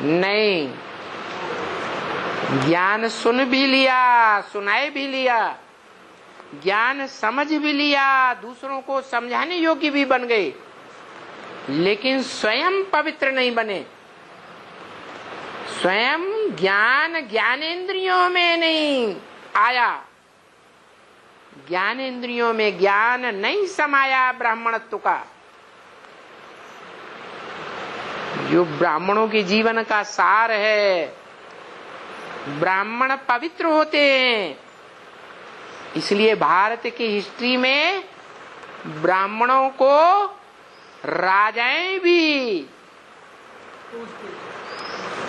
नहीं, ज्ञान सुन भी लिया, सुनाए भी लिया, ज्ञान समझ भी लिया, दूसरों को समझाने योग्य भी बन गए, लेकिन स्वयं पवित्र नहीं बने। स्वयं ज्ञान ज्ञानेंद्रियों में नहीं आया, ज्ञानेंद्रियों में ज्ञान नहीं समाया ब्राह्मणत्व का। जो ब्राह्मणों के जीवन का सार है, ब्राह्मण पवित्र होते हैं। इसलिए भारत की हिस्ट्री में ब्राह्मणों को राजाएं भी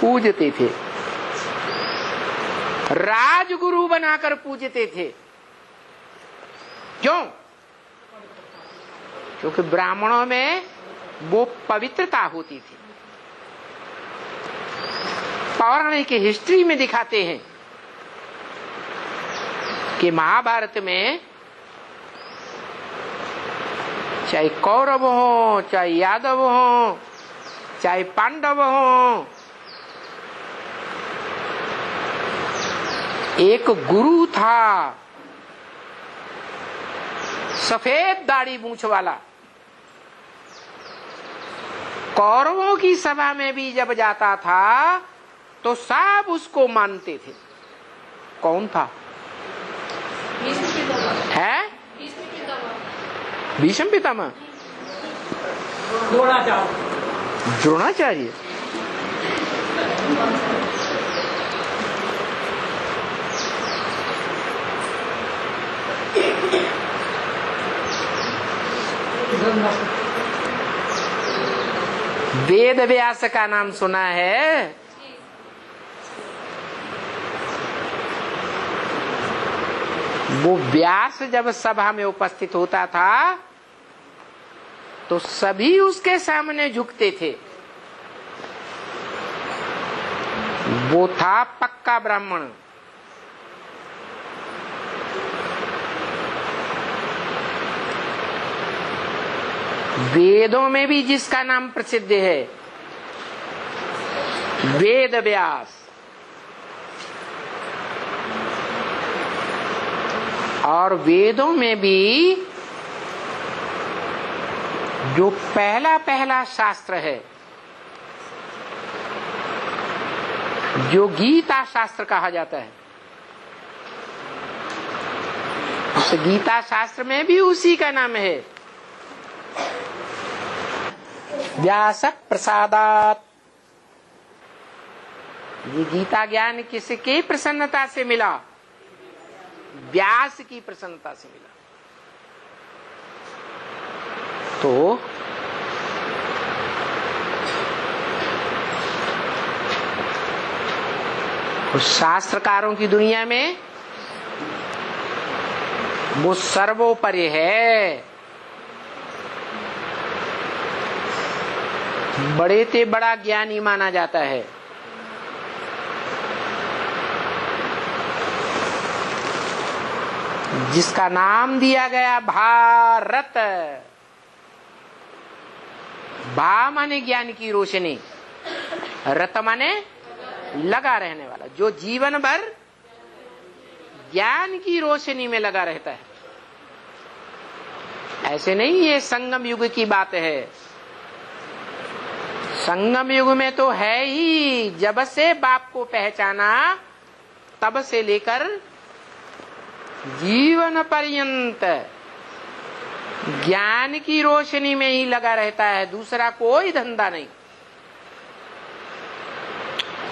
पूजते थे, राजगुरु बनाकर पूजते थे। क्यों? क्योंकि ब्राह्मणों में वो पवित्रता होती थी। पौराणिक हिस्ट्री में दिखाते हैं कि महाभारत में चाहे कौरव हो, चाहे यादव हो, चाहे पांडव हो, एक गुरु था, सफेद दाढ़ी मूंछ वाला। कौरवों की सभा में भी जब जाता था तो सब उसको मानते थे। कौन था? है भीष्म पितामह, द्रोणाचार्य। वेद व्यास का नाम सुना है? वो व्यास जब सभा में उपस्थित होता था तो सभी उसके सामने झुकते थे। वो था पक्का ब्राह्मण। वेदों में भी जिसका नाम प्रसिद्ध है, वेद व्यास। और वेदों में भी जो पहला शास्त्र है, जो गीता शास्त्र कहा जाता है, उस गीता शास्त्र में भी उसी का नाम है, व्यास प्रसादात। ये गीता ज्ञान किसकी प्रसन्नता से मिला? व्यास की प्रसन्नता से मिला। तो उस शास्त्रकारों की दुनिया में वो सर्वोपरि है। बड़े से बड़ा ज्ञानी माना जाता है। जिसका नाम दिया गया भारत। भा माने ज्ञान की रोशनी, रत माने लगा रहने वाला, जो जीवन भर ज्ञान की रोशनी में लगा रहता है। ऐसे नहीं ये संगम युग की बात है। संगम युग में तो है ही, जब से बाप को पहचाना तब से लेकर जीवन पर्यंत ज्ञान की रोशनी में ही लगा रहता है, दूसरा कोई धंधा नहीं।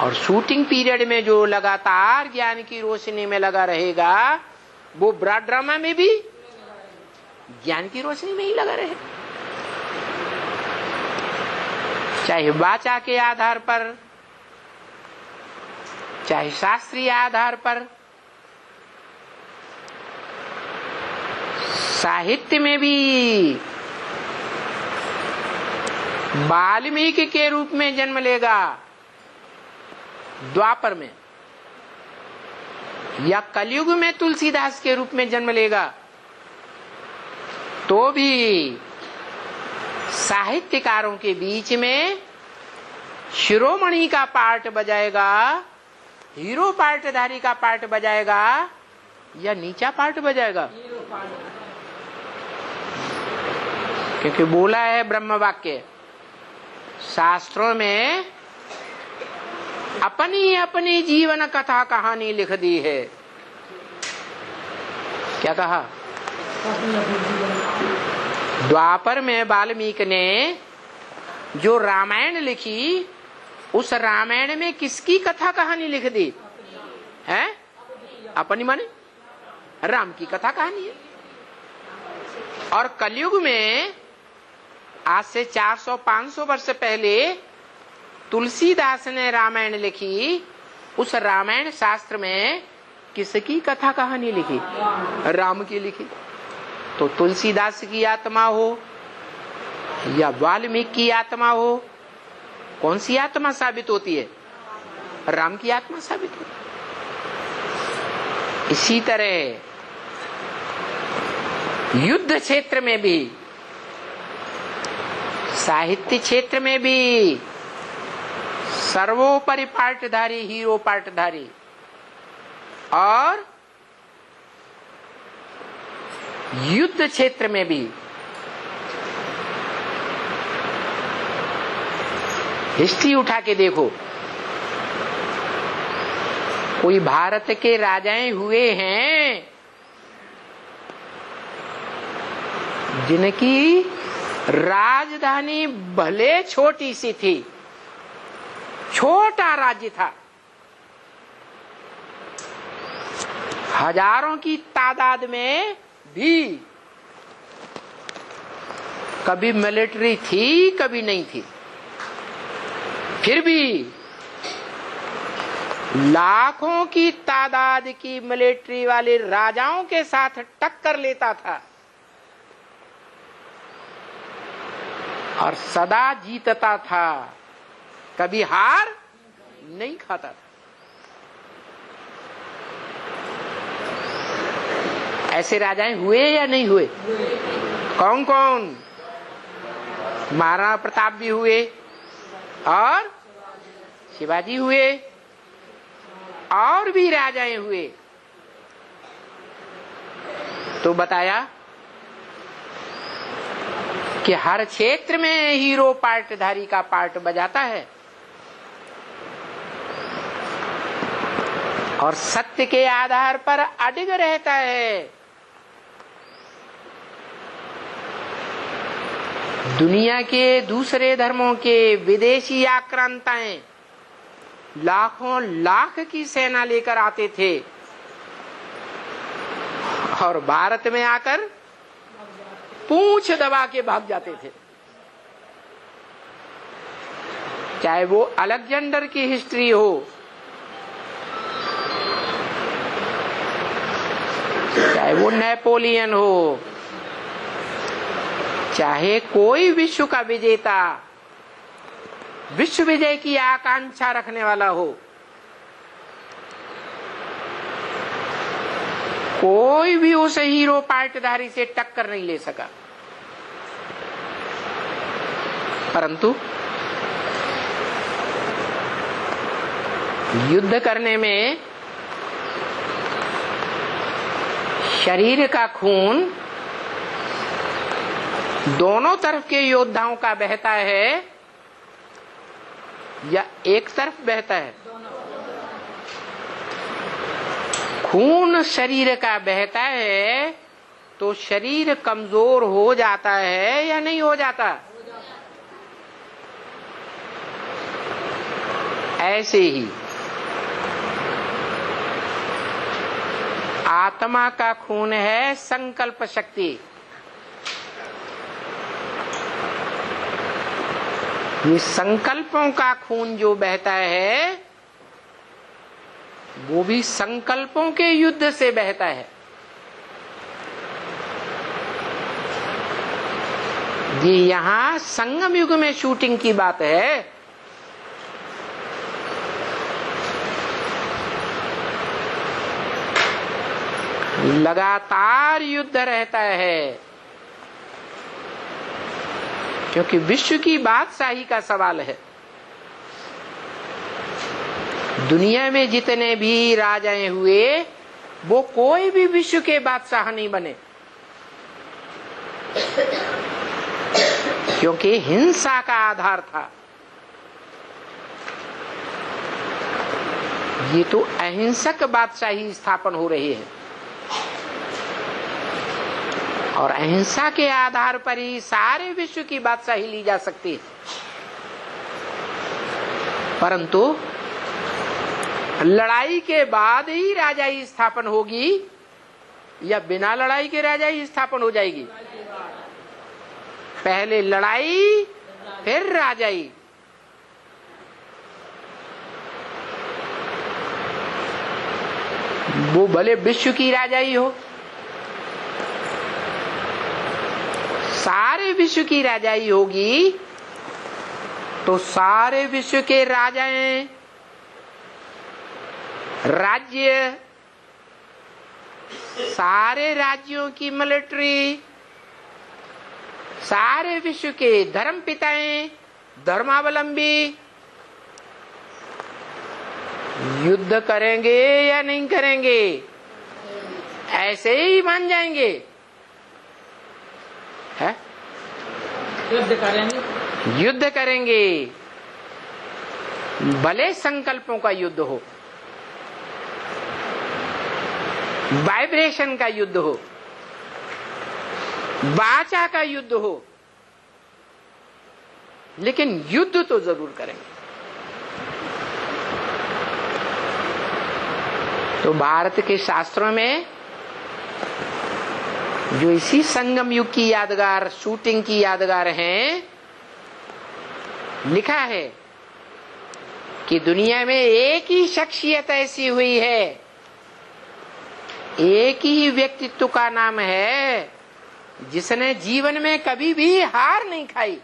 और शूटिंग पीरियड में जो लगातार ज्ञान की रोशनी में लगा रहेगा, वो ब्रॉड ड्रामा में भी ज्ञान की रोशनी में ही लगा रहेगा। चाहे वाचा के आधार पर, चाहे शास्त्रीय आधार पर, साहित्य में भी वाल्मीकि के रूप में जन्म लेगा द्वापर में, या कलयुग में तुलसीदास के रूप में जन्म लेगा, तो भी साहित्यकारों के बीच में शिरोमणि का पार्ट बजाएगा, हीरो पार्टधारी का पार्ट बजाएगा या नीचा पार्ट बजाएगा? क्योंकि बोला है ब्रह्म वाक्य, शास्त्रों में अपनी अपनी जीवन कथा कहानी लिख दी है। क्या कहा? द्वापर में वाल्मीकि ने जो रामायण लिखी, उस रामायण में किसकी कथा कहानी लिख दी है? अपनी माने राम की कथा कहानी है। और कलयुग में आज से 400-500 वर्ष पहले तुलसीदास ने रामायण लिखी, उस रामायण शास्त्र में किसकी कथा कहानी लिखी? राम की लिखी। तो तुलसीदास की आत्मा हो या वाल्मीकि की आत्मा हो, कौन सी आत्मा साबित होती है? राम की आत्मा साबित होती है। इसी तरह युद्ध क्षेत्र में भी, साहित्य क्षेत्र में भी सर्वोपरि पार्टधारी हीरो पार्टधारी, और युद्ध क्षेत्र में भी हिस्ट्री उठा के देखो, कोई भारत के राजाएं हुए हैं जिनकी राजधानी भले छोटी सी थी, छोटा राज्य था, हजारों की तादाद में भी कभी मिलिट्री थी, कभी नहीं थी, फिर भी लाखों की तादाद की मिलिट्री वाले राजाओं के साथ टक्कर लेता था और सदा जीतता था, कभी हार नहीं खाता था। ऐसे राजाएं हुए या नहीं हुए? कौन कौन? महाराणा प्रताप भी हुए और शिवाजी हुए, और भी राजाएं हुए। तो बताया कि हर क्षेत्र में हीरो पार्टधारी का पार्ट बजाता है और सत्य के आधार पर अडिग रहता है। दुनिया के दूसरे धर्मों के विदेशी आक्रांताएं लाखों लाख की सेना लेकर आते थे और भारत में आकर पूंछ दबा के भाग जाते थे। चाहे वो अलेक्जेंडर की हिस्ट्री हो, चाहे वो नेपोलियन हो, चाहे कोई विश्व का विजेता, विश्व विजय की आकांक्षा रखने वाला हो, कोई भी उस हीरो पार्टधारी से टक्कर नहीं ले सका। परंतु युद्ध करने में शरीर का खून दोनों तरफ के योद्धाओं का बहता है या एक तरफ बहता है? खून शरीर का बहता है तो शरीर कमजोर हो जाता है या नहीं हो जाता? ऐसे ही आत्मा का खून है संकल्प शक्ति। ये संकल्पों का खून जो बहता है वो भी संकल्पों के युद्ध से बहता है। ये यहाँ संगम युग में शूटिंग की बात है। लगातार युद्ध रहता है क्योंकि विश्व की बादशाही का सवाल है। दुनिया में जितने भी राजाएं हुए वो कोई भी विश्व के बादशाह नहीं बने, क्योंकि हिंसा का आधार था। ये तो अहिंसक बादशाही स्थापन हो रही है और अहिंसा के आधार पर ही सारे विश्व की बादशाही ली जा सकती है। परंतु लड़ाई के बाद ही राजाई स्थापन होगी या बिना लड़ाई के राजाई स्थापन हो जाएगी? पहले लड़ाई फिर राजाई। वो भले विश्व की राजाई हो, सारे विश्व की राजाई होगी तो सारे विश्व के राजाएं, राज्य, सारे राज्यों की मिलिट्री, सारे विश्व के धर्म पिताएं, धर्मावलंबी युद्ध करेंगे या नहीं करेंगे? ऐसे ही मान जाएंगे? है? युद्ध करेंगे, युद्ध करेंगे। भले संकल्पों का युद्ध हो, वाइब्रेशन का युद्ध हो, वाचा का युद्ध हो, लेकिन युद्ध तो जरूर करेंगे। तो भारत के शास्त्रों में जो इसी संगम युग की यादगार, शूटिंग की यादगार हैं, लिखा है कि दुनिया में एक ही शख्सियत ऐसी हुई है, एक ही व्यक्तित्व का नाम है जिसने जीवन में कभी भी हार नहीं खाई।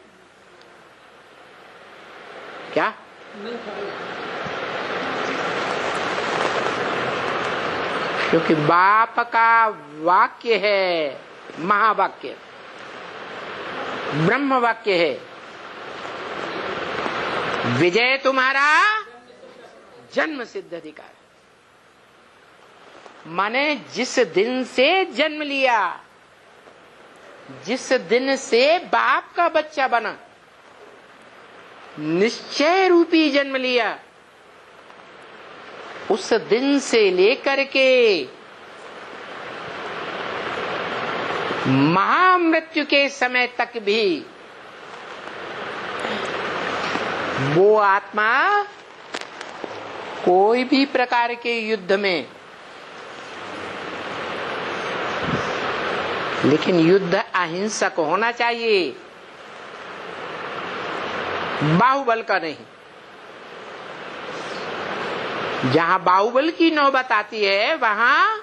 क्या? क्योंकि बाप का वाक्य है, महावाक्य, ब्रह्म वाक्य है, विजय तुम्हारा जन्म सिद्ध अधिकार। माने जिस दिन से जन्म लिया, जिस दिन से बाप का बच्चा बना, निश्चय रूपी जन्म लिया, उस दिन से लेकर के महामृत्यु के समय तक भी वो आत्मा कोई भी प्रकार के युद्ध में, लेकिन युद्ध अहिंसक होना चाहिए, बाहुबल का नहीं। जहां बाहुबल की नौबत आती है वहां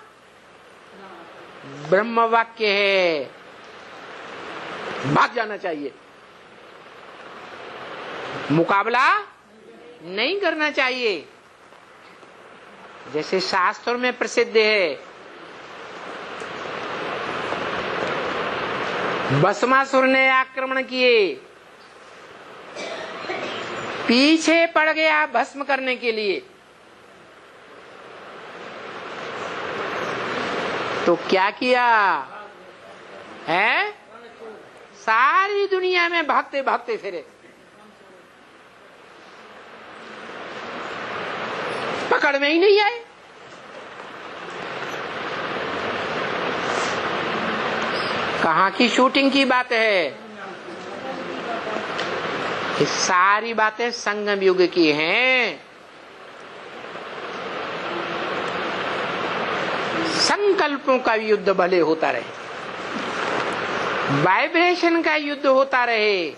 ब्रह्म वाक्य है, भाग जाना चाहिए, मुकाबला नहीं करना चाहिए। जैसे शास्त्रों में प्रसिद्ध है, भस्मासुर ने आक्रमण किए, पीछे पड़ गया भस्म करने के लिए, तो क्या किया है? सारी दुनिया में भागते भागते फिरे, पकड़ में ही नहीं आए। कहाँ की शूटिंग की बात है? ये सारी बातें संगम युग की हैं। संकल्पों का युद्ध भले होता रहे, वाइब्रेशन का युद्ध होता रहे,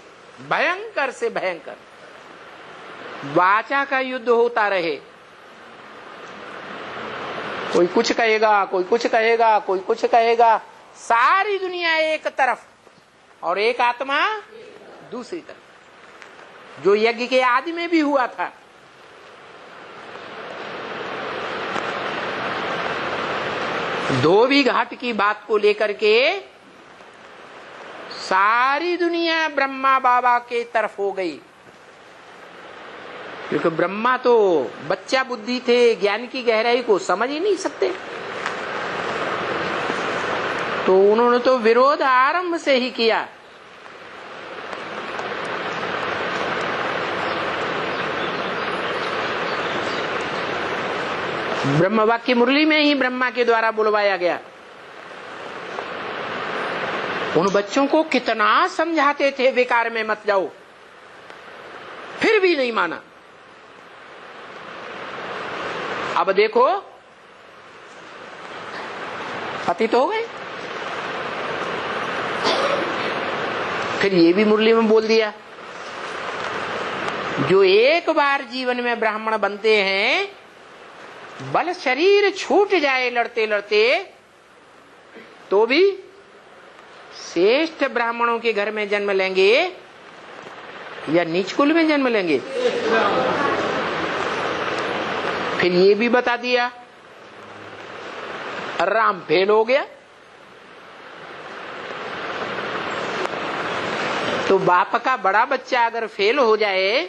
भयंकर से भयंकर, वाचा का युद्ध होता रहे, कोई कुछ कहेगा, कोई कुछ कहेगा, कोई कुछ कहेगा, सारी दुनिया एक तरफ और एक आत्मा दूसरी तरफ, जो यज्ञ के आदि में भी हुआ था। धोबी घाट की बात को लेकर के सारी दुनिया ब्रह्मा बाबा के तरफ हो गई। क्योंकि ब्रह्मा तो बच्चा बुद्धि थे, ज्ञान की गहराई को समझ ही नहीं सकते, तो उन्होंने तो विरोध आरंभ से ही किया। ब्रह्म वाक्य मुरली में ही ब्रह्मा के द्वारा बुलवाया गया। उन बच्चों को कितना समझाते थे विकार में मत जाओ, फिर भी नहीं माना। अब देखो पतित हो गए। फिर ये भी मुरली में बोल दिया, जो एक बार जीवन में ब्राह्मण बनते हैं, बल शरीर छूट जाए लड़ते लड़ते, तो भी श्रेष्ठ ब्राह्मणों के घर में जन्म लेंगे या नीच कुल में जन्म लेंगे। फिर ये भी बता दिया, राम फेल हो गया तो बाप का बड़ा बच्चा अगर फेल हो जाए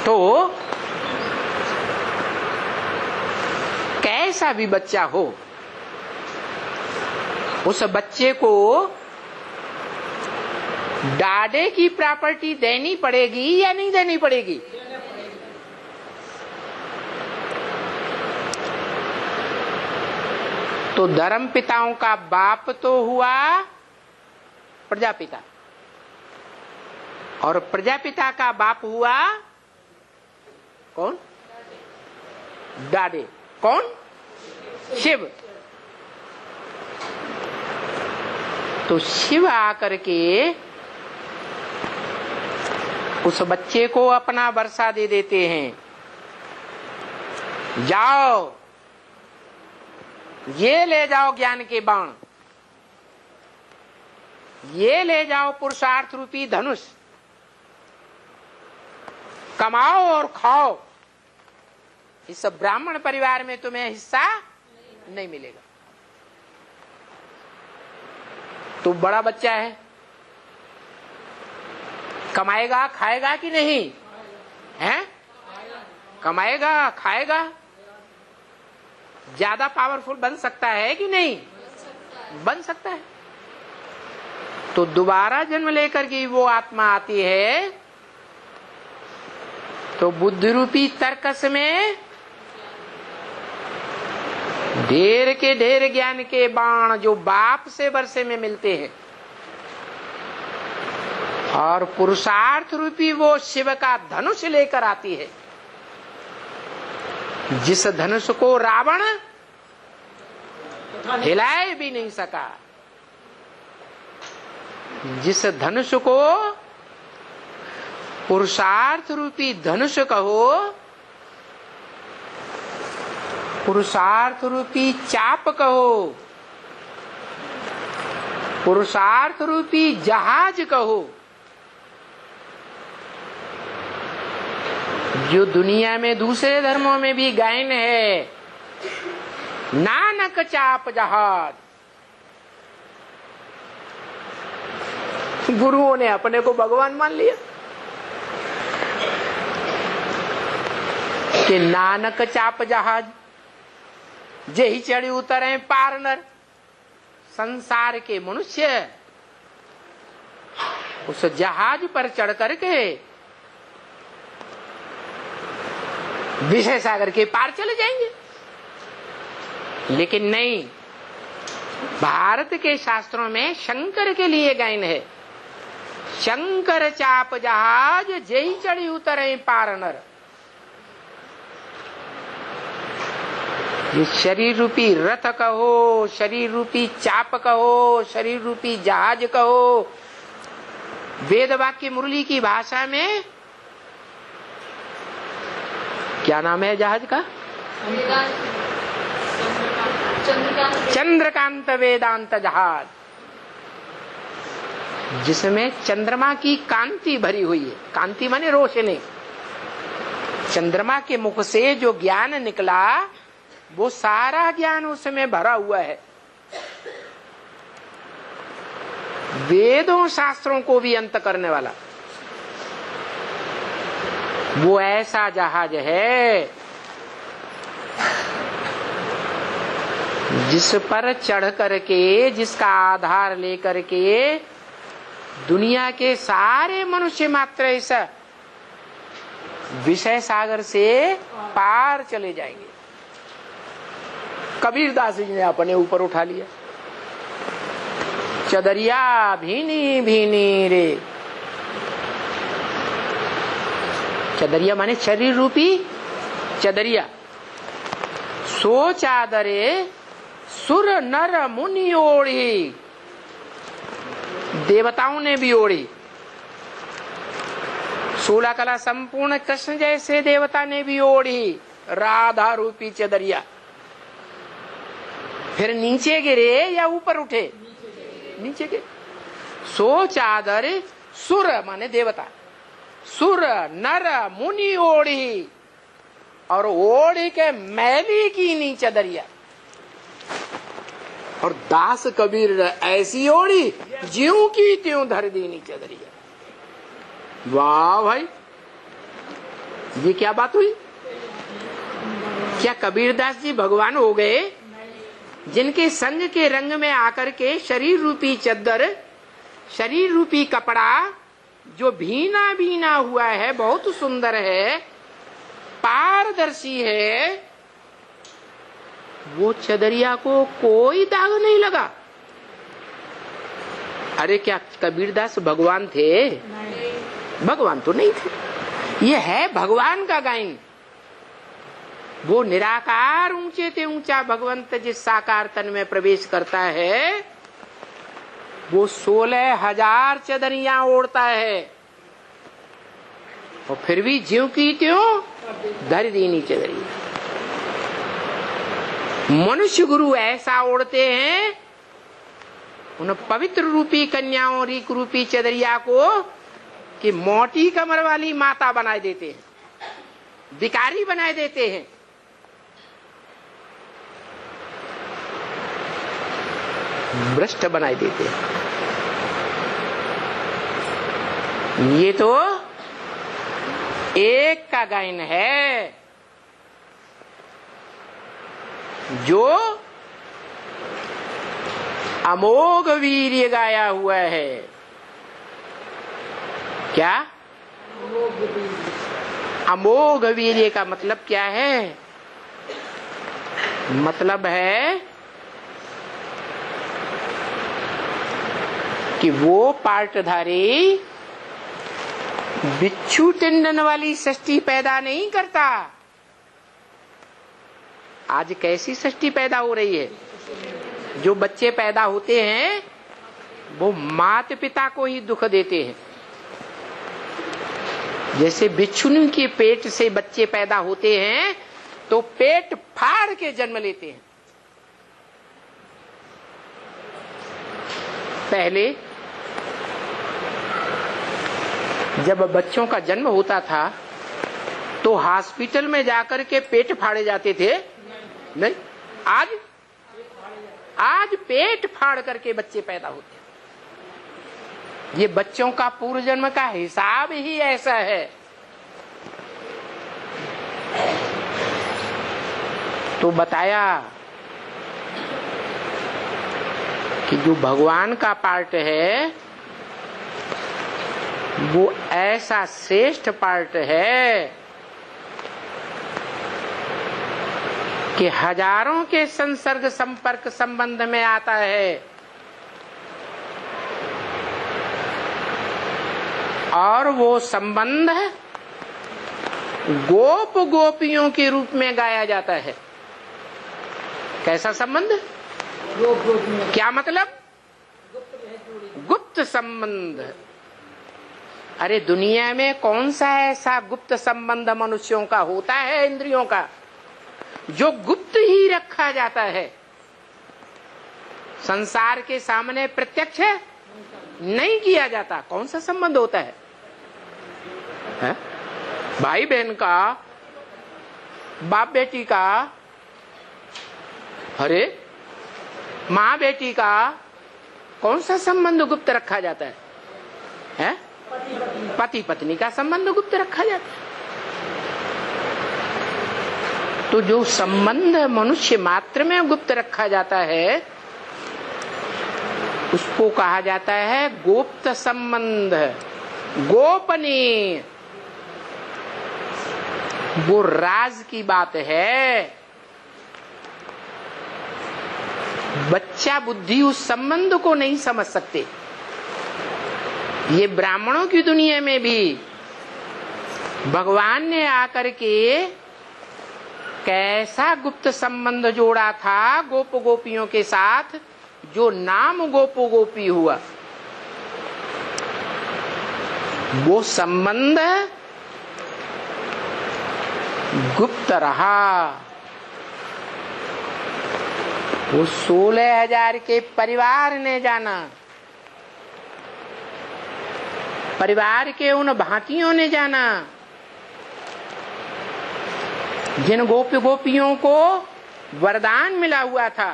तो कैसा भी बच्चा हो, उस बच्चे को डाडे की प्रॉपर्टी देनी पड़ेगी या नहीं देनी पड़ेगी? तो धर्म पिताओं का बाप तो हुआ प्रजापिता, और प्रजापिता का बाप हुआ कौन? डाडे। कौन? शिव। तो शिव आकर के उस बच्चे को अपना वर्षा दे देते हैं, जाओ ये ले जाओ ज्ञान के बाण, ये ले जाओ पुरुषार्थ रूपी धनुष, कमाओ और खाओ। इस ब्राह्मण परिवार में तुम्हें हिस्सा नहीं मिलेगा। तो बड़ा बच्चा है, कमाएगा खाएगा कि नहीं है? कमाएगा खाएगा, ज्यादा पावरफुल बन सकता है कि नहीं? बन सकता है। तो दोबारा जन्म लेकर के वो आत्मा आती है, तो बुद्धि रूपी तर्कस में ढेर के ढेर ज्ञान के बाण जो बाप से वर्षे में मिलते हैं, और पुरुषार्थ रूपी वो शिव का धनुष लेकर आती है, जिस धनुष को रावण हिलाए भी नहीं सका, जिस धनुष को पुरुषार्थ रूपी धनुष कहो, पुरुषार्थ रूपी चाप कहो, पुरुषार्थ रूपी जहाज कहो, जो दुनिया में दूसरे धर्मों में भी गायन है, नानक चाप जहाज। गुरुओं ने अपने को भगवान मान लिया कि नानक चाप जहाज, जे ही चढ़ी उतरे पार नर। संसार के मनुष्य उस जहाज पर चढ़ करके विषय सागर के पार चले जाएंगे। लेकिन नहीं, भारत के शास्त्रों में शंकर के लिए गायन है, शंकर चाप जहाज जय चढ़ी उतरे पार नर। ये शरीर रूपी रथ कहो, शरीर रूपी चाप कहो, शरीर रूपी जहाज कहो, वेद वाक्य मुरली की भाषा में क्या नाम है जहाज का? चंद्रकांत वेदांत जहाज, जिसमें चंद्रमा की कांति भरी हुई है। कांति माने रोशनी। चंद्रमा के मुख से जो ज्ञान निकला, वो सारा ज्ञान उसमें भरा हुआ है। वेदों शास्त्रों को भी अंत करने वाला, वो ऐसा जहाज है जिस पर चढ़ करके, जिसका आधार लेकर के दुनिया के सारे मनुष्य मात्र इस विषय सागर से पार चले जाएंगे। कबीरदास जी ने अपने ऊपर उठा लिया, चदरिया भीनी भीनी रे। चदरिया माने शरीर रूपी चदरिया। सो चादरे सुर नर मुनि ओढ़ी, देवताओं ने भी ओढ़ी। 16 कला संपूर्ण कृष्ण जैसे देवता ने भी ओढ़ी राधा रूपी चदरिया। फिर नीचे गिरे या ऊपर उठे? नीचे गिरे। सो चादर सुर माने देवता, सुर नर मुनि ओढ़ी, और ओढ़ी के मैली की नी चदरिया। और दास कबीर ऐसी ओढ़ी ज्यों की त्यों धर दी नी चदरिया। वाह भाई, ये क्या बात हुई? क्या कबीरदास जी भगवान हो गए, जिनके संग के रंग में आकर के शरीर रूपी चद्दर, शरीर रूपी कपड़ा जो भीना भीना हुआ है, बहुत सुंदर है, पारदर्शी है, वो चदरिया को कोई दाग नहीं लगा। अरे क्या कबीरदास भगवान थे? भगवान तो नहीं थे। ये है भगवान का गायन। वो निराकार ऊंचे से ऊंचा भगवंत जिस साकार तन में प्रवेश करता है, वो 16,000 चदरियां ओढ़ता है, और फिर भी ज्यों की त्यों धर दी नी चदरिया। मनुष्य गुरु ऐसा ओढ़ते हैं उन पवित्र रूपी कन्याओं रूपी चदरिया को कि मोटी कमर वाली माता बना देते हैं, भिखारी बना देते हैं। भ्रष्ट बनाए देते हैं। ये तो एक का गायन है जो अमोघ वीर्य गाया हुआ है। क्या? अमोघ वीर्य का मतलब क्या है? मतलब है कि वो पार्टधारी बिच्छू टिंडन वाली सृष्टि पैदा नहीं करता। आज कैसी सृष्टि पैदा हो रही है? जो बच्चे पैदा होते हैं वो माता पिता को ही दुख देते हैं। जैसे बिच्छू के पेट से बच्चे पैदा होते हैं तो पेट फाड़ के जन्म लेते हैं। पहले जब बच्चों का जन्म होता था तो हॉस्पिटल में जाकर के पेट फाड़े जाते थे? नहीं। आज पेट फाड़ करके बच्चे पैदा होते हैं। ये बच्चों का पूर्व जन्म का हिसाब ही ऐसा है। तो बताया कि जो भगवान का पार्ट है वो ऐसा श्रेष्ठ पार्ट है कि हजारों के संसर्ग संपर्क संबंध में आता है, और वो संबंध गोप गोपियों के रूप में गाया जाता है। कैसा संबंध? क्या मतलब? गुप्त संबंध। अरे दुनिया में कौन सा ऐसा गुप्त संबंध मनुष्यों का होता है, इंद्रियों का, जो गुप्त ही रखा जाता है, संसार के सामने प्रत्यक्ष नहीं किया जाता? कौन सा संबंध होता है? भाई बहन का, बाप बेटी का, अरे माँ बेटी का, कौन सा संबंध गुप्त रखा जाता है? हैं? पति पत्नी का संबंध गुप्त रखा जाता है। तो जो संबंध मनुष्य मात्र में गुप्त रखा जाता है उसको कहा जाता है गुप्त संबंध, गोपनीय। वो राज की बात है। बच्चा बुद्धि उस संबंध को नहीं समझ सकते। ये ब्राह्मणों की दुनिया में भी भगवान ने आकर के कैसा गुप्त संबंध जोड़ा था गोप गोपियों के साथ, जो नाम गोप गोपी हुआ। वो संबंध गुप्त रहा। वो 16,000 के परिवार ने जाना, परिवार के उन भांतियों ने जाना जिन गोप गोपियों को वरदान मिला हुआ था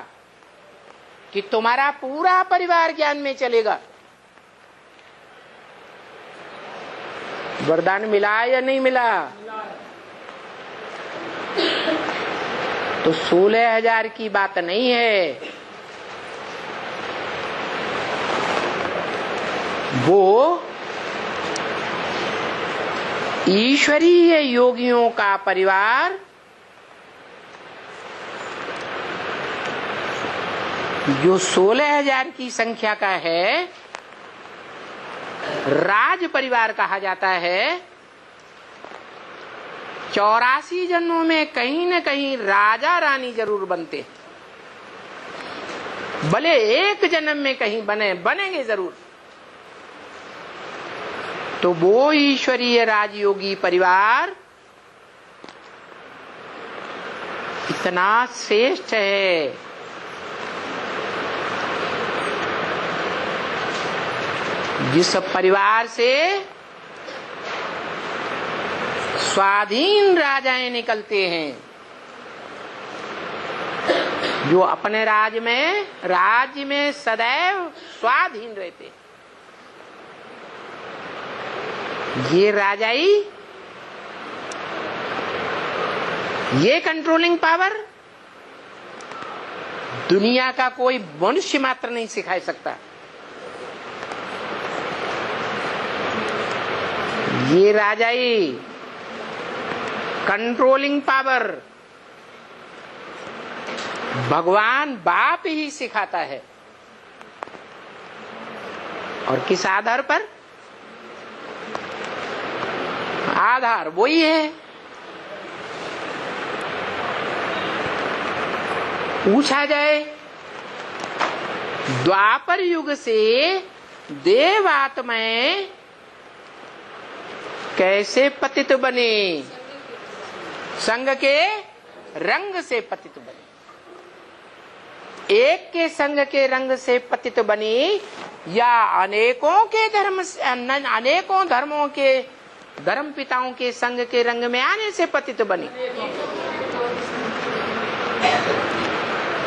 कि तुम्हारा पूरा परिवार ज्ञान में चलेगा। वरदान मिला या नहीं मिला? तो 16,000 की बात नहीं है, वो ईश्वरीय योगियों का परिवार जो 16,000 की संख्या का है, राज परिवार कहा जाता है। 84 जन्मों में कहीं न कहीं राजा रानी जरूर बनते, भले एक जन्म में कहीं बनेंगे जरूर। तो वो ईश्वरीय राजयोगी परिवार इतना श्रेष्ठ है, जिस परिवार से स्वाधीन राजाएं निकलते हैं, जो अपने राज्य में सदैव स्वाधीन रहते हैं। ये राजाई, ये कंट्रोलिंग पावर दुनिया का कोई मनुष्य मात्र नहीं सिखा सकता। ये राजाई कंट्रोलिंग पावर भगवान बाप ही सिखाता है। और किस आधार पर? आधार वही है। पूछा जाए द्वापर युग से देवात्माएं कैसे पतित बने? संग के रंग से पतित बने। एक के संग के रंग से पतित बनी या अनेकों धर्मों के धर्म पिताओं के संग के रंग में आने से पतित बनी?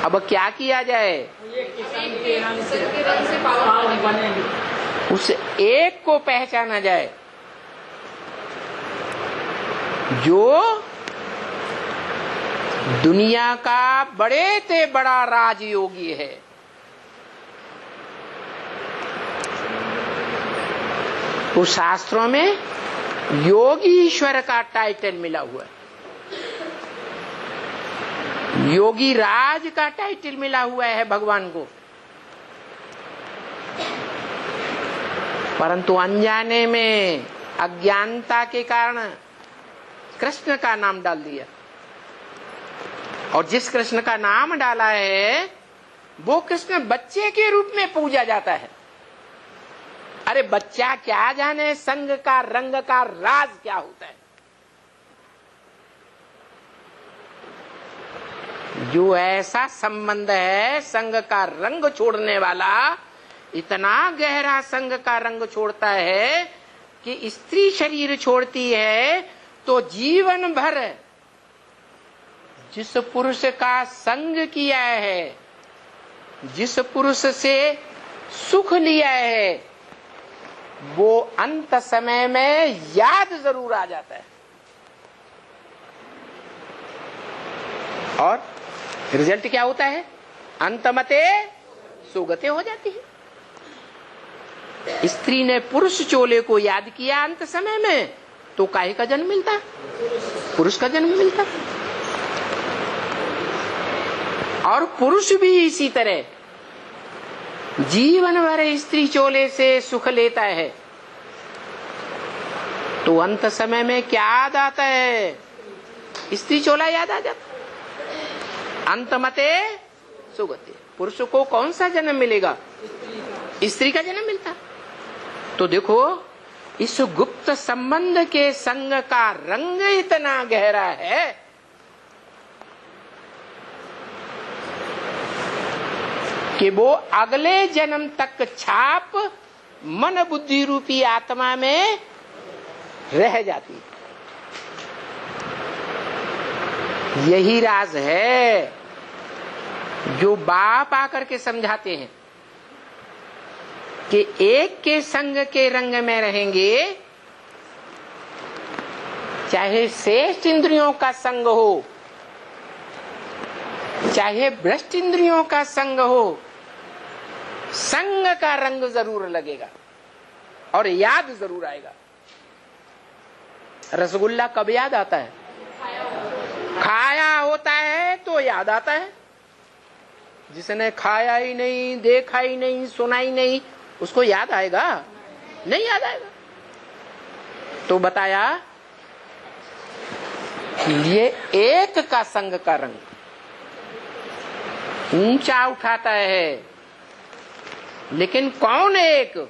अब क्या किया जाए? उस एक को पहचाना जाए जो दुनिया का बड़े से बड़ा राजयोगी है। उस शास्त्रों में योगीश्वर का टाइटल मिला हुआ है, योगी राज का टाइटल मिला हुआ है भगवान को। परंतु अनजाने में, अज्ञानता के कारण कृष्ण का नाम डाल दिया, और जिस कृष्ण का नाम डाला है वो कृष्ण बच्चे के रूप में पूजा जाता है। अरे बच्चा क्या जाने संग का रंग का राज क्या होता है। जो ऐसा संबंध है संग का रंग छोड़ने वाला, इतना गहरा संग का रंग छोड़ता है कि स्त्री शरीर छोड़ती है तो जीवन भर जिस पुरुष का संग किया है, जिस पुरुष से सुख लिया है, वो अंत समय में याद जरूर आ जाता है और रिजल्ट क्या होता है? अंतमते सुगते हो जाती है। स्त्री ने पुरुष चोले को याद किया अंत समय में तो काहे का जन्म मिलता? पुरुष का जन्म मिलता। और पुरुष भी इसी तरह जीवन भर स्त्री चोले से सुख लेता है तो अंत समय में क्या याद आता है? स्त्री चोला याद आ जाता। अंतमते सुगते। पुरुष को कौन सा जन्म मिलेगा? स्त्री का जन्म मिलता। तो देखो इस गुप्त संबंध के संग का रंग इतना गहरा है कि वो अगले जन्म तक छाप मन बुद्धि रूपी आत्मा में रह जाती है। यही राज है जो बाप आकर के समझाते हैं कि एक के संग के रंग में रहेंगे, चाहे श्रेष्ठ इंद्रियों का संग हो, चाहे भ्रष्ट इंद्रियों का संग हो, संग का रंग जरूर लगेगा और याद जरूर आएगा। रसगुल्ला कब याद आता है? खाया होता है तो याद आता है। जिसने खाया ही नहीं, देखा ही नहीं, सुना ही नहीं, उसको याद आएगा? नहीं याद आएगा। तो बताया ये एक का संग का रंग ऊंचा उठाता है, लेकिन कौन एक?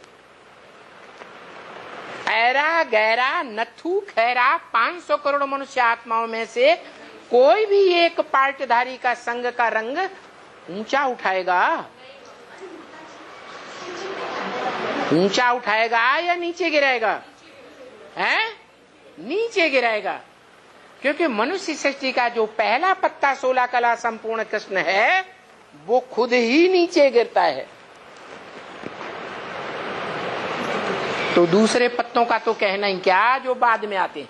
ऐरा गैरा नथु खैरा 500 करोड़ मनुष्य आत्माओं में से कोई भी एक पार्टधारी का संग का रंग ऊंचा उठाएगा? ऊंचा उठाएगा या नीचे गिराएगा? हैं? नीचे गिराएगा। क्योंकि मनुष्य सृष्टि का जो पहला पत्ता 16 कला संपूर्ण कृष्ण है वो खुद ही नीचे गिरता है। तो दूसरे पत्तों का तो कहना ही क्या जो बाद में आते हैं।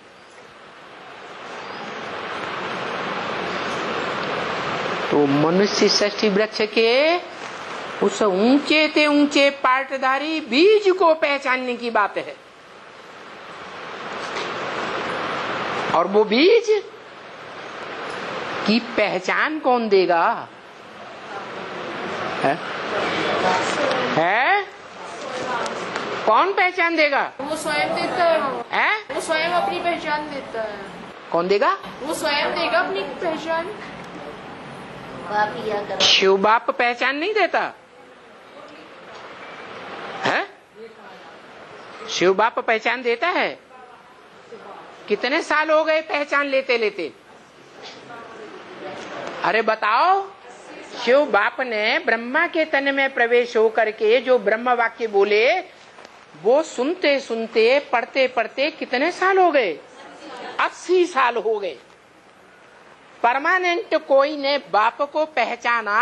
तो मनुष्य सृष्टि वृक्ष के उस ऊंचे से ऊंचे पार्टधारी बीज को पहचानने की बात है। और वो बीज की पहचान कौन देगा? है? कौन पहचान देगा? वो स्वयं देता है। वो स्वयं अपनी पहचान देता है। कौन देगा? वो स्वयं देगा अपनी पहचान। शिव बाप पहचान नहीं देता है? शिव बाप पहचान देता है। कितने साल हो गए पहचान लेते लेते? अरे बताओ, शिव बाप ने ब्रह्मा के तन में प्रवेश होकर के जो ब्रह्म वाक्य बोले वो सुनते सुनते पढ़ते पढ़ते कितने साल हो गए? 80 साल हो गए। परमानेंट कोई ने बाप को पहचाना?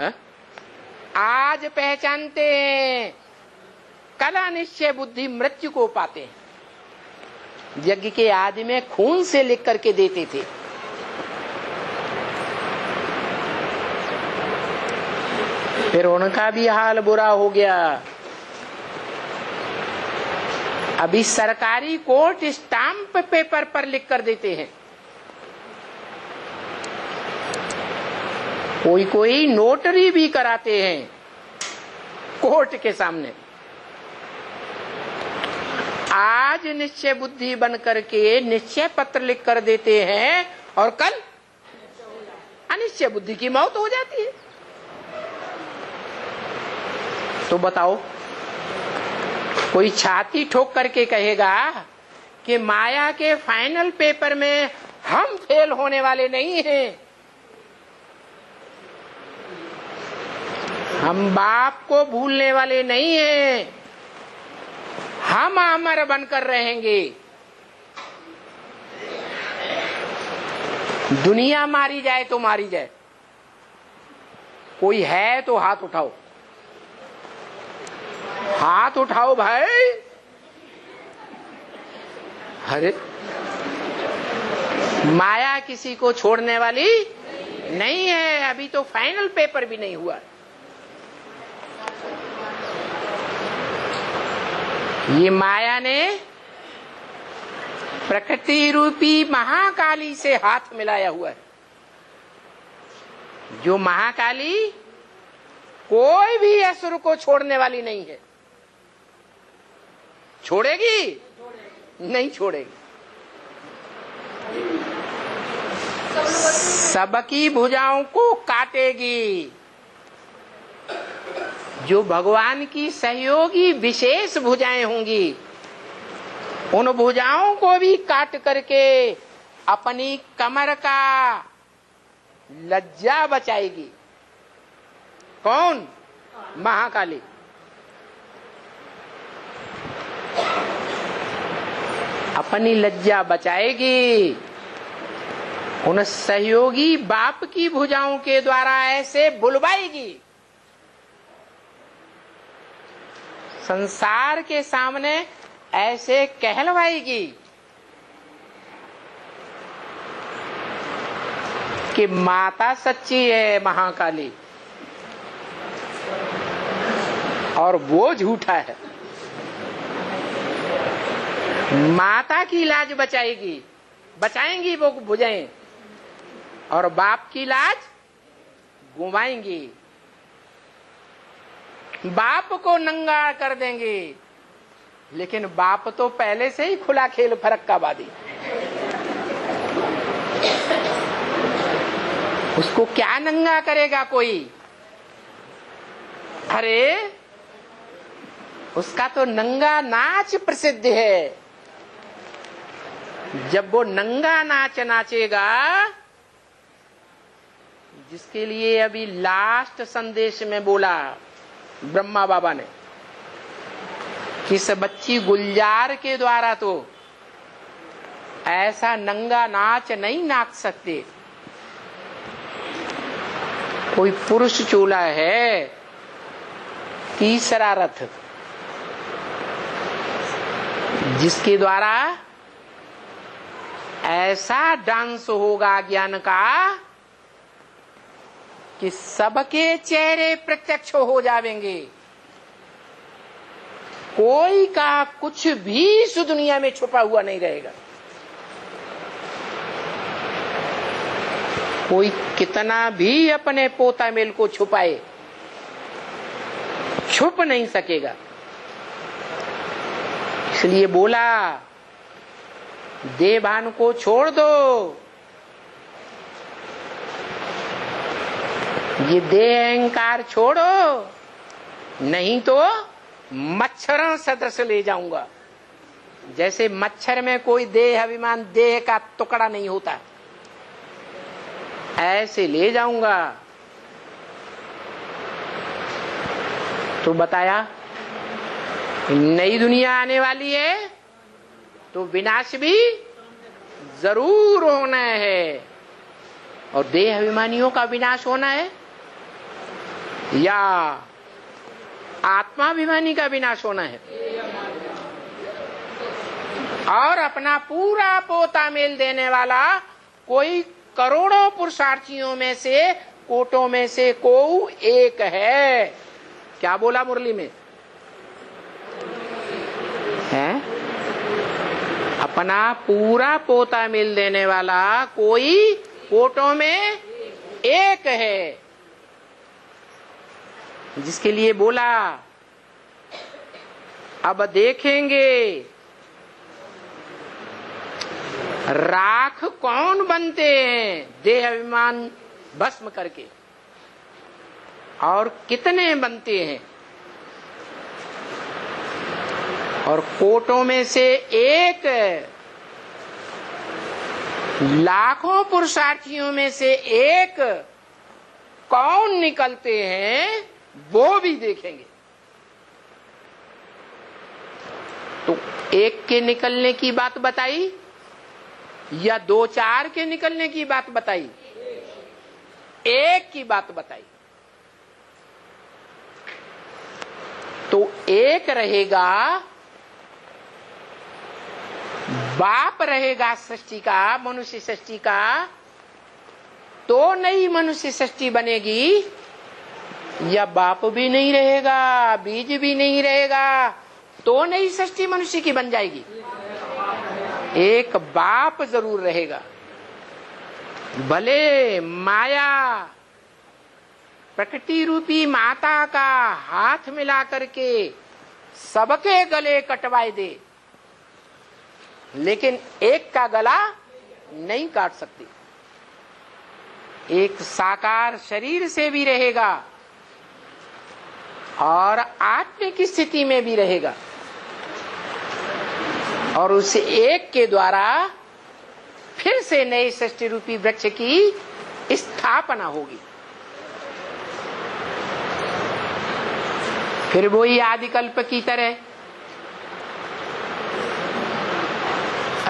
है? आज पहचानते हैं, कल निश्चय बुद्धि मृत्यु को पाते हैं। यज्ञ के आदि में खून से लिख करके देते थे। फिर उनका भी हाल बुरा हो गया। अभी सरकारी कोर्ट स्टाम्प पेपर पर लिख कर देते हैं। कोई कोई नोटरी भी कराते हैं कोर्ट के सामने। आज निश्चय बुद्धि बन करके निश्चय पत्र लिख कर देते हैं और कल अनिश्चय बुद्धि की मौत हो जाती है। तो बताओ, कोई छाती ठोक करके कहेगा कि माया के फाइनल पेपर में हम फेल होने वाले नहीं हैं, हम बाप को भूलने वाले नहीं हैं, हम अमर बनकर रहेंगे। दुनिया मारी जाए तो मारी जाए, कोई है तो हाथ उठाओ, हाथ उठाओ भाई। अरे माया किसी को छोड़ने वाली नहीं है। अभी तो फाइनल पेपर भी नहीं हुआ। ये माया ने प्रकृति रूपी महाकाली से हाथ मिलाया हुआ है। जो महाकाली कोई भी असुर को छोड़ने वाली नहीं है। छोड़ेगी? नहीं छोड़ेगी। सबकी भुजाओं को काटेगी। जो भगवान की सहयोगी विशेष भुजाएं होंगी, उन भुजाओं को भी काट करके अपनी कमर का लज्जा बचाएगी। कौन? महाकाली। अपनी लज्जा बचाएगी। उन सहयोगी बाप की भुजाओं के द्वारा ऐसे बुलवाएगी, संसार के सामने ऐसे कहलवाएगी कि माता सच्ची है महाकाली और वो झूठा है। माता की लाज बचाएगी, बचाएंगी वो भुजाएं, और बाप की लाज गुवाएंगी। बाप को नंगा कर देंगे, लेकिन बाप तो पहले से ही खुला खेल फरक्काबादी। उसको क्या नंगा करेगा कोई? अरे उसका तो नंगा नाच प्रसिद्ध है। जब वो नंगा नाच नाचेगा, जिसके लिए अभी लास्ट संदेश में बोला ब्रह्मा बाबा ने, किस बच्ची गुलजार के द्वारा तो ऐसा नंगा नाच नहीं नाच सकते। कोई पुरुष चूल्हा है, तीसरा रथ, जिसके द्वारा ऐसा डांस होगा ज्ञान का कि सबके चेहरे प्रत्यक्ष हो जाएंगे। कोई का कुछ भी इस दुनिया में छुपा हुआ नहीं रहेगा। कोई कितना भी अपने पोता मेल को छुपाए, छुप नहीं सकेगा। इसलिए बोला, देवान को छोड़ दो, ये देह अहंकार छोड़ो, नहीं तो मच्छरों सदृश ले जाऊंगा। जैसे मच्छर में कोई देह अभिमान, देह का टुकड़ा नहीं होता, ऐसे ले जाऊंगा। तो बताया नई दुनिया आने वाली है, तो विनाश भी जरूर होना है। और देह अभिमानियों का विनाश होना है या आत्माभिमानी का विनाश होना है? और अपना पूरा पोता मेल देने वाला कोई करोड़ों पुरुषार्थियों में से, कोटों में से को एक है। क्या बोला मुरली में? है अपना पूरा पोता मेल देने वाला कोई कोटों में एक है, जिसके लिए बोला अब देखेंगे राख कौन बनते हैं देह अभिमान भस्म करके, और कितने बनते हैं। और कोटों में से एक, लाखों पुरुषार्थियों में से एक कौन निकलते हैं, वो भी देखेंगे। तो एक के निकलने की बात बताई या दो चार के निकलने की बात बताई? एक की बात बताई। तो एक रहेगा, बाप रहेगा सृष्टि का, मनुष्य सृष्टि का, तो नई मनुष्य सृष्टि बनेगी, या बाप भी नहीं रहेगा, बीज भी नहीं रहेगा, तो नई सृष्टि मनुष्य की बन जाएगी। एक बाप जरूर रहेगा। भले माया प्रकृति रूपी माता का हाथ मिला करके सबके गले कटवाए दे, लेकिन एक का गला नहीं काट सकती। एक साकार शरीर से भी रहेगा और आत्मिक स्थिति में भी रहेगा, और उस एक के द्वारा फिर से नए सृष्टि रूपी वृक्ष की स्थापना होगी। फिर वही आदिकल्प की तरह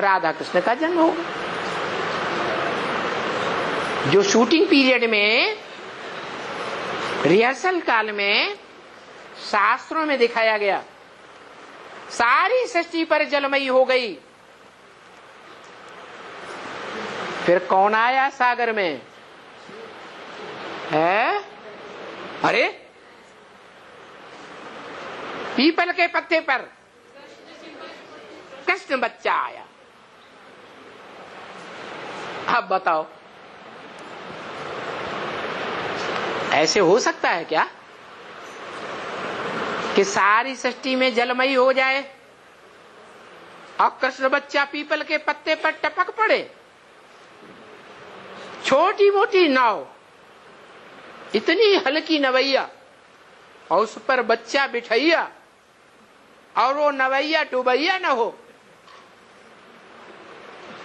राधा कृष्ण का जन्म होगा। जो शूटिंग पीरियड में, रिहर्सल काल में शास्त्रों में दिखाया गया, सारी सृष्टि पर जलमयी हो गई, फिर कौन आया सागर में? है? अरे पीपल के पत्ते पर कृष्ण बच्चा आया। अब बताओ, ऐसे हो सकता है क्या कि सारी सृष्टि में जलमयी हो जाए और कृष्ण बच्चा पीपल के पत्ते पर टपक पड़े? छोटी मोटी नाव, इतनी हल्की नवैया, और उस पर बच्चा बिठैया, और वो नवैया डुबैया न हो।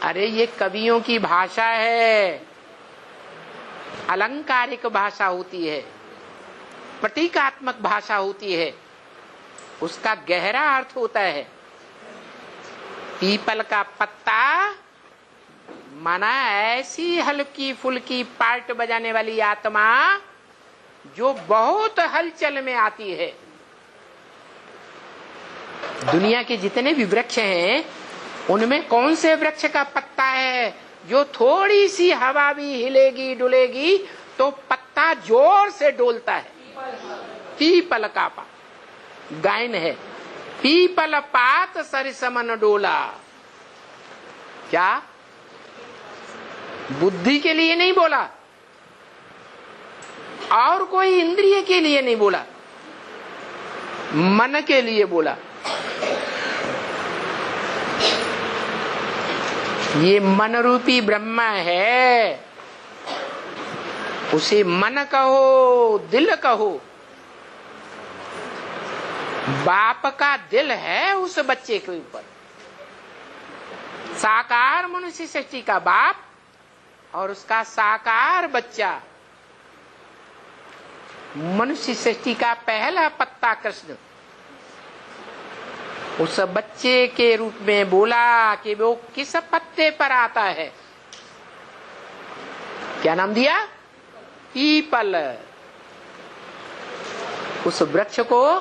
अरे ये कवियों की भाषा है, अलंकारिक भाषा होती है, प्रतीकात्मक भाषा होती है, उसका गहरा अर्थ होता है। पीपल का पत्ता माना ऐसी हल्की फुल्की पार्ट बजाने वाली आत्मा जो बहुत हलचल में आती है। दुनिया के जितने भी वृक्ष हैं, उनमें कौन से वृक्ष का पत्ता है जो थोड़ी सी हवा भी हिलेगी डुलेगी तो पत्ता जोर से डोलता है? पीपल का पात। गायन है, पीपल पात सरिसमन डोला। क्या? बुद्धि के लिए नहीं बोला, और कोई इंद्रिय के लिए नहीं बोला, मन के लिए बोला। ये मन रूपी ब्रह्मा है, उसे मन कहो, दिल कहो। बाप का दिल है उस बच्चे के ऊपर। साकार मनुष्य सृष्टि का बाप और उसका साकार बच्चा, मनुष्य सृष्टि का पहला पत्ता कृष्ण, उस बच्चे के रूप में बोला कि वो किस पत्ते पर आता है? क्या नाम दिया? पीपल। उस वृक्ष को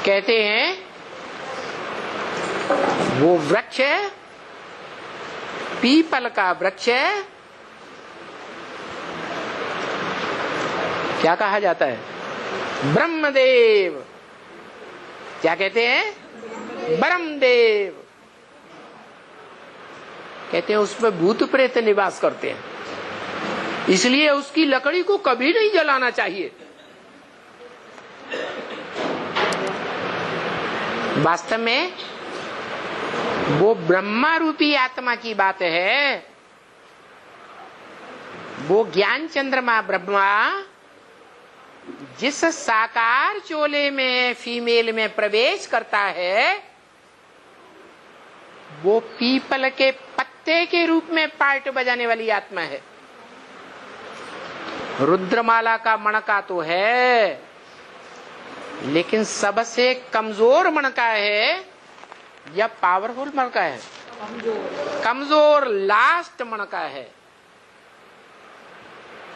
कहते हैं, वो वृक्ष पीपल का वृक्ष क्या कहा जाता है? ब्रह्मदेव। क्या कहते हैं? ब्रह्मदेव। कहते हैं उसमें भूत प्रेत निवास करते हैं, इसलिए उसकी लकड़ी को कभी नहीं जलाना चाहिए। वास्तव में वो ब्रह्मा रूपी आत्मा की बात है। वो ज्ञान चंद्रमा ब्रह्मा जिस साकार चोले में फीमेल में प्रवेश करता है, वो पीपल के पत्ते के रूप में पार्ट बजाने वाली आत्मा है। रुद्रमाला का मणका तो है, लेकिन सबसे कमजोर मणका है या पावरफुल मणका है? कमजोर, लास्ट मणका है।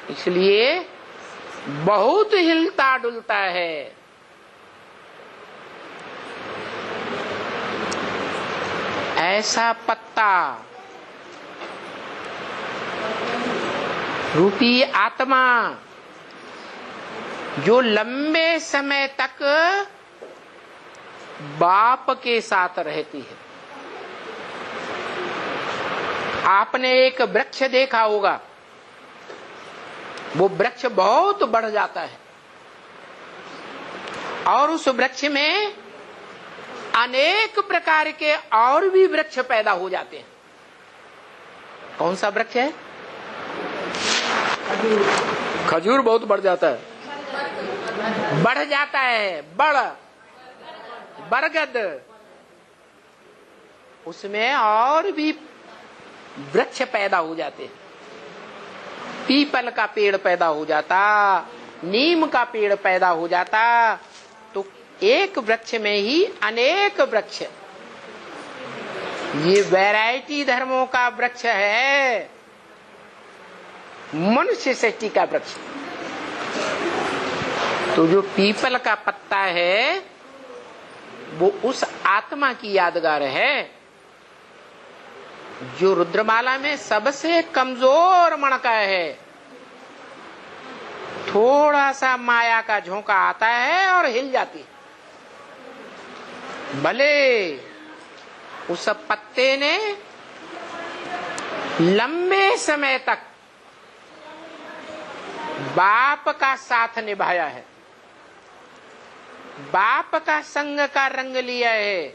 इसलिए बहुत हिलता डुलता है। ऐसा पत्ता रूपी आत्मा जो लंबे समय तक बाप के साथ रहती है। आपने एक वृक्ष देखा होगा, वो वृक्ष बहुत बढ़ जाता है और उस वृक्ष में अनेक प्रकार के और भी वृक्ष पैदा हो जाते हैं। कौन सा वृक्ष है? खजूर बहुत बढ़ जाता है, बढ़ जाता है, बरगद, उसमें और भी वृक्ष पैदा हो जाते हैं। पीपल का पेड़ पैदा हो जाता, नीम का पेड़ पैदा हो जाता, तो एक वृक्ष में ही अनेक वृक्ष। ये वैरायटी धर्मों का वृक्ष है, मनुष्य सृष्टि का वृक्ष। तो जो पीपल का पत्ता है वो उस आत्मा की यादगार है जो रुद्रमाला में सबसे कमजोर मणका है। थोड़ा सा माया का झोंका आता है और हिल जाती है। भले उस पत्ते ने लंबे समय तक बाप का साथ निभाया है, बाप का संग का रंग लिया है,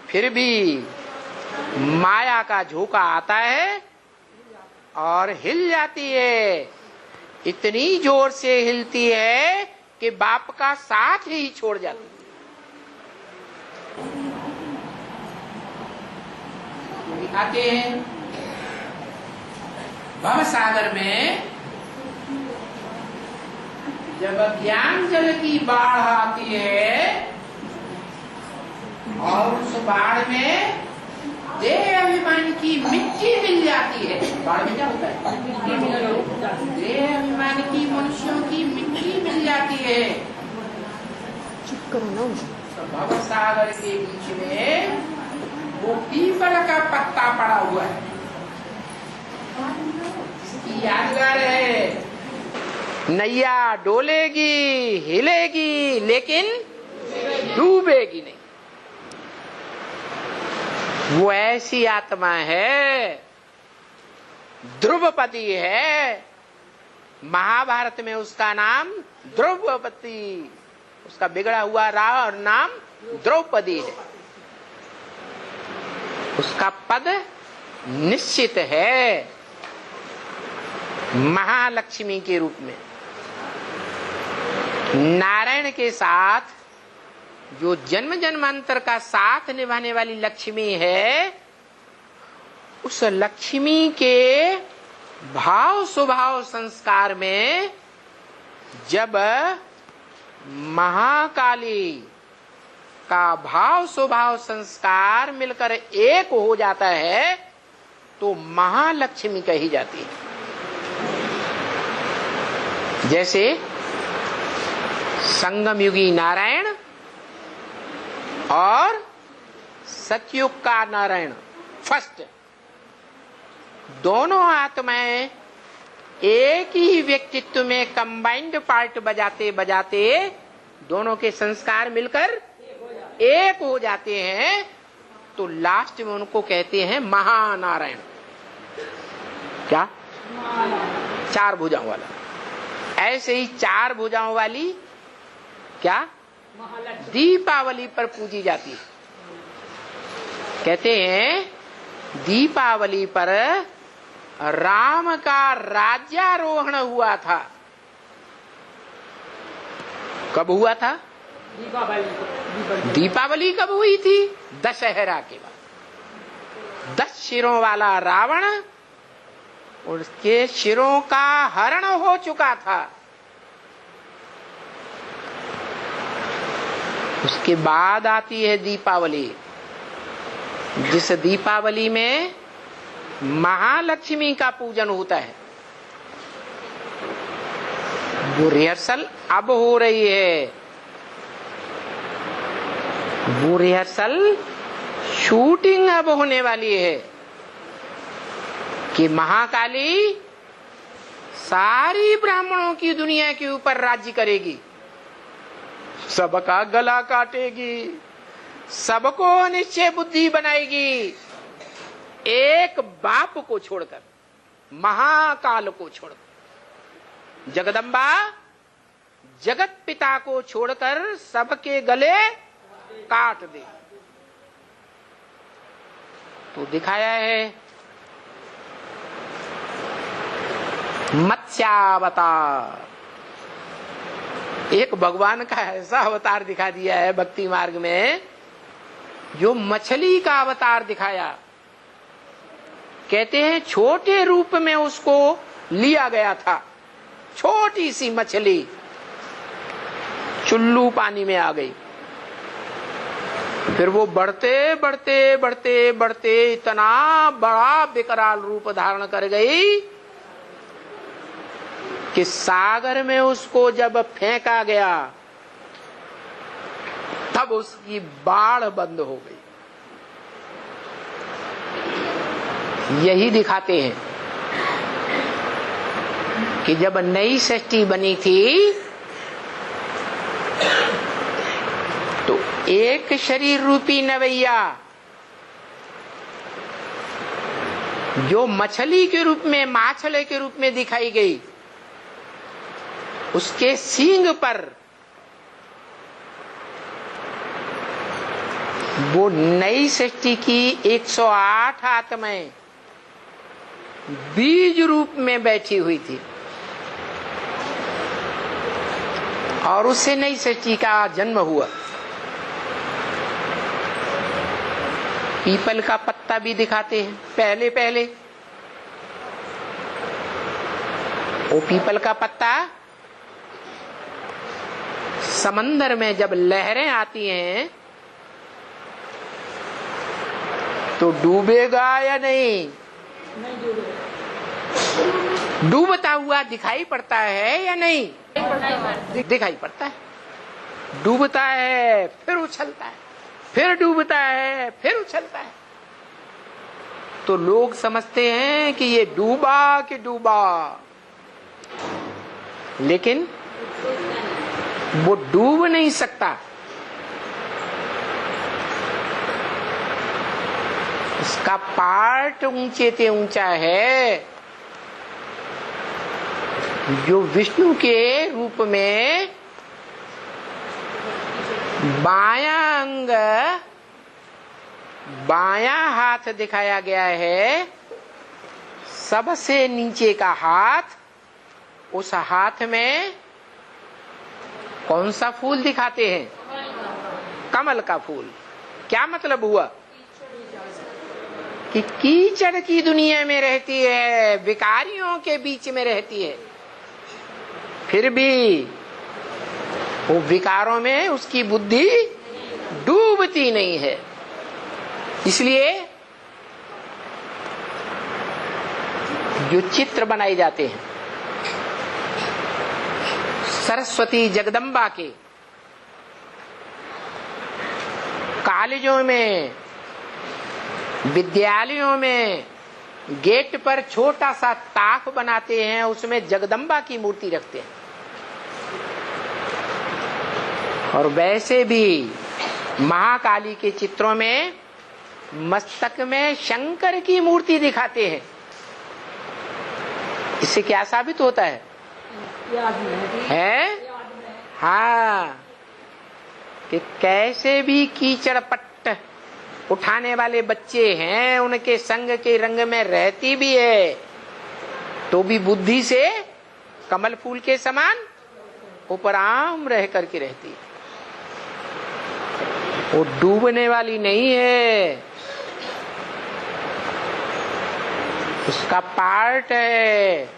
फिर भी माया का झोंका आता है और हिल जाती है। इतनी जोर से हिलती है कि बाप का साथ ही छोड़ जाती है। दिखाते हैं भव सागर में जब ज्ञान जल की बाढ़ आती है और उस बाढ़ में देह अभिमान की मिट्टी मिल जाती है। बाढ़ में क्या होता है? देह अभिमान की मनुष्यों की मिट्टी मिल जाती है। भव सागर के बीच में वो पीपल का पत्ता पड़ा हुआ है, इसकी यादगार है। नैया डोलेगी, हिलेगी, लेकिन डूबेगी नहीं। वो ऐसी आत्मा है, ध्रुवपति है। महाभारत में उसका नाम ध्रुवपति, उसका बिगड़ा हुआ नाम द्रौपदी है। उसका पद निश्चित है महालक्ष्मी के रूप में। नारायण के साथ जो जन्म जन्मांतर का साथ निभाने वाली लक्ष्मी है, उस लक्ष्मी के भाव स्वभाव संस्कार में जब महाकाली का भाव स्वभाव संस्कार मिलकर एक हो जाता है तो महालक्ष्मी कही जाती है। जैसे संगम युगी नारायण और सतयुग का नारायण फर्स्ट, दोनों आत्माएं एक ही व्यक्तित्व में कंबाइंड पार्ट बजाते बजाते दोनों के संस्कार मिलकर एक हो जाते हैं, तो लास्ट में उनको कहते हैं महानारायण। क्या? चार भुजाओं वाला। ऐसे ही चार भुजाओं वाली क्या दीपावली पर पूजी जाती है। कहते हैं दीपावली पर राम का राज्यारोहण हुआ था। कब हुआ था? दीपावली कब हुई थी? दशहरा के बाद। 10 सिरों वाला रावण, उसके सिरों का हरण हो चुका था। उसके बाद आती है दीपावली, जिस दीपावली में महालक्ष्मी का पूजन होता है। वो रिहर्सल अब हो रही है, वो रिहर्सल शूटिंग अब होने वाली है कि महाकाली सारी ब्राह्मणों की दुनिया के ऊपर राज्य करेगी, सबका गला काटेगी, सबको निश्चय बुद्धि बनाएगी, एक बाप को छोड़कर, महाकाल को छोड़कर, जगदम्बा जगत पिता को छोड़कर सबके गले काट दे। तो दिखाया है मत्स्यावतार, एक भगवान का ऐसा अवतार दिखा दिया है भक्ति मार्ग में जो मछली का अवतार दिखाया। कहते हैं छोटे रूप में उसको लिया गया था, छोटी सी मछली चुल्लू पानी में आ गई, फिर वो बढ़ते बढ़ते बढ़ते बढ़ते इतना बड़ा विकराल रूप धारण कर गई कि सागर में उसको जब फेंका गया तब उसकी बाढ़ बंद हो गई। यही दिखाते हैं कि जब नई सृष्टि बनी थी तो एक शरीर रूपी नवैया जो मछली के रूप में, माछले के रूप में दिखाई गई, उसके सींग पर वो नई सृष्टि की 108 आत्माएं बीज रूप में बैठी हुई थी और उससे नई सृष्टि का जन्म हुआ। पीपल का पत्ता भी दिखाते हैं पहले पहले। वो पीपल का पत्ता समंदर में जब लहरें आती हैं तो डूबेगा या नहीं? डूबता हुआ दिखाई पड़ता है या नहीं? दिखाई पड़ता है। डूबता है फिर उछलता है, फिर डूबता है फिर उछलता है। तो लोग समझते हैं कि ये डूबा कि डूबा, लेकिन वो डूब नहीं सकता। उसका पार्ट ऊंचे से ऊंचा है। जो विष्णु के रूप में बायां अंग, बायां हाथ दिखाया गया है, सबसे नीचे का हाथ, उस हाथ में कौन सा फूल दिखाते हैं? कमल का फूल। क्या मतलब हुआ कि कीचड़ की दुनिया में रहती है, विकारियों के बीच में रहती है, फिर भी वो विकारों में उसकी बुद्धि डूबती नहीं है। इसलिए जो चित्र बनाए जाते हैं सरस्वती जगदम्बा के, कॉलेजों में, विद्यालयों में गेट पर छोटा सा ताक बनाते हैं, उसमें जगदम्बा की मूर्ति रखते हैं। और वैसे भी महाकाली के चित्रों में मस्तक में शंकर की मूर्ति दिखाते हैं। इससे क्या साबित होता है? हाँ, कि कैसे भी कीचड़ पट्ट उठाने वाले बच्चे हैं, उनके संग के रंग में रहती भी है तो भी बुद्धि से कमल फूल के समान उपराम रह करके रहती है। वो डूबने वाली नहीं है, उसका पार्ट है।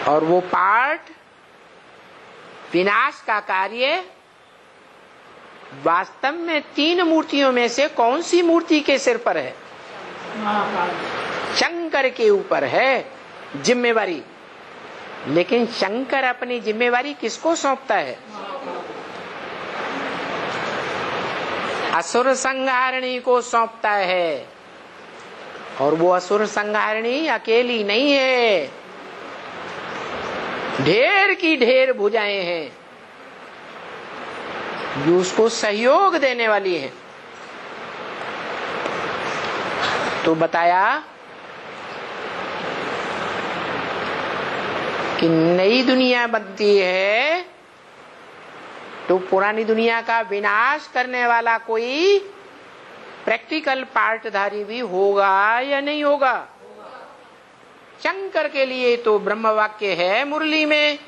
और वो पार्ट विनाश का कार्य वास्तव में 3 मूर्तियों में से कौन सी मूर्ति के सिर पर है? शंकर के ऊपर है जिम्मेवारी। लेकिन शंकर अपनी जिम्मेवारी किसको सौंपता है? असुर संहारिणी को सौंपता है। और वो असुर संहारिणी अकेली नहीं है, ढेर की ढेर भुजाएं हैं जो उसको सहयोग देने वाली है। तो बताया कि नई दुनिया बनती है तो पुरानी दुनिया का विनाश करने वाला कोई प्रैक्टिकल पार्टधारी भी होगा या नहीं होगा। शंकर के लिए तो ब्रह्म वाक्य है मुरली में।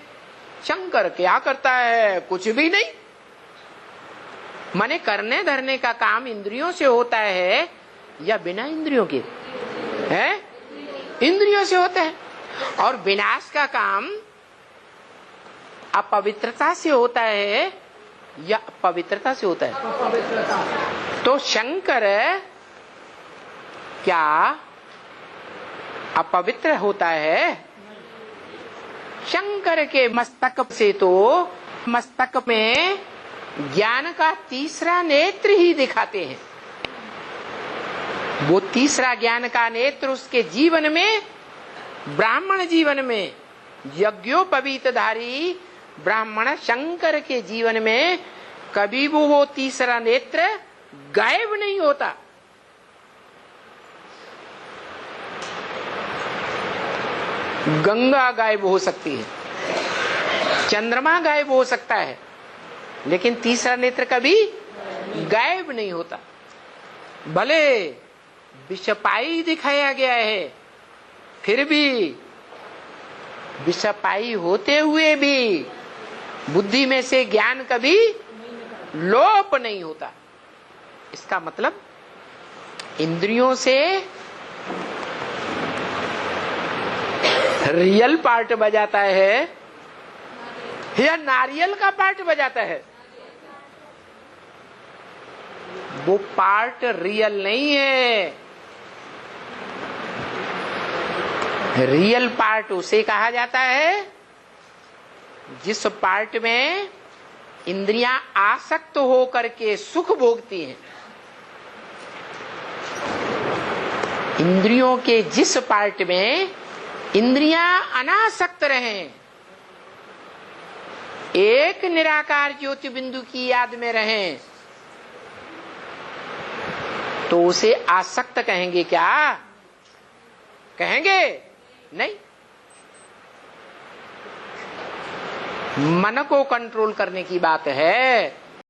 शंकर क्या करता है? कुछ भी नहीं। माने करने धरने का काम इंद्रियों से होता है या बिना इंद्रियों के है? इंद्रियों से होता है। और विनाश का काम अपवित्रता से होता है या पवित्रता से होता है? तो शंकर क्या अपवित्र होता है? शंकर के मस्तक से तो मस्तक में ज्ञान का तीसरा नेत्र ही दिखाते हैं। वो तीसरा ज्ञान का नेत्र उसके जीवन में, ब्राह्मण जीवन में, यज्ञोपवीतधारी ब्राह्मण शंकर के जीवन में कभी वो तीसरा नेत्र गायब नहीं होता। गंगा गायब हो सकती है, चंद्रमा गायब हो सकता है, लेकिन तीसरा नेत्र कभी गायब नहीं होता। भले विषपाई दिखाया गया है, फिर भी विषपाई होते हुए भी बुद्धि में से ज्ञान कभी लोप नहीं होता। इसका मतलब इंद्रियों से रियल पार्ट बजाता है या नारियल का पार्ट बजाता है? वो पार्ट रियल नहीं है। रियल पार्ट उसे कहा जाता है जिस पार्ट में इंद्रियां आसक्त होकर के सुख भोगती हैं। इंद्रियों के जिस पार्ट में इंद्रियां अनासक्त रहें, एक निराकार ज्योति बिंदु की याद में रहें, तो उसे आसक्त कहेंगे क्या? कहेंगे नहीं। मन को कंट्रोल करने की बात है।